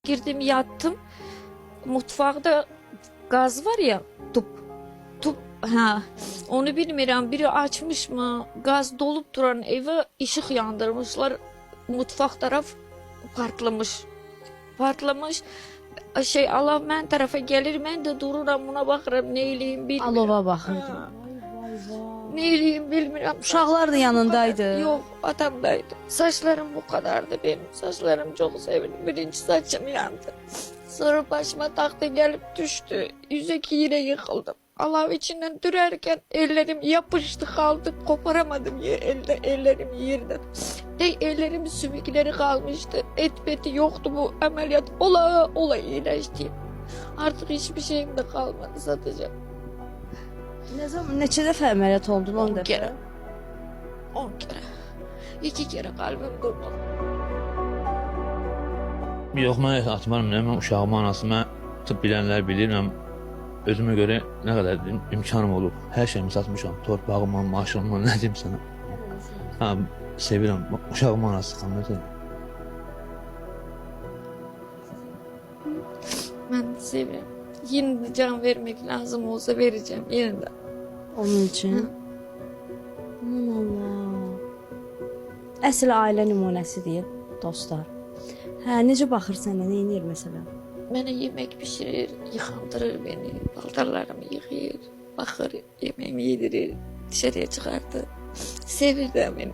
girdim yattım. Mutfakta gaz var ya, tüp ha, onu bilmiyorum, biri açmış mı, gaz dolup duran eve ışık yandırmışlar, mutfak taraf partlamış. Şey, Allah mən tarafa gelir, mən de dururam buna bakıram, neyliyim bilmiyorum. Alova baxırdı. Ha, neyliyim bilmiyorum. Uşaqlar da yanındaydı. Yok, adamdaydı. Saçlarım bu kadardı benim. Saçlarım çok sevindim. Birinci saçım yandı. Sonra başıma taktı gelip düştü. Yüzeki yine yıkıldım. Alev içinden dürerken ellerim yapıştı kaldı. Koparamadım ellerim yerden. Ellerimin sümükleri kalmıştı. Et beti yoktu, bu ameliyat ola iyileşti. Artık hiçbir şeyim de kalmadı satacağım. Ne zaman, neçə dəfə əməliyyat oldun? 10 dəfə. kere. 10 kere. 2 kere kalbim durdu. Yox, mən atmarım, mən uşağımın anası, mən tıp bilənlər bilir, mən özümə görə nə qədər imkanım olub, hər şeyimi satmışam, torpağıma, maaşıma, nə deyim sənə. Ha, sevirəm, uşağımın anası xanımdır. Ben de seviyorum. Yine de can vermek lazım olsa vereceğim yine de. Onun üçün. Aman Allah. Əsl ailə nümunəsidir dostlar. Hə, necə baxır sənə, nə edir məsələn? Bana yemek pişirir, yıkandırır beni. Paltarlarımı yıkayır, bakır, yemeğimi yedirir, dışarıya çıkartır. Sevir de beni.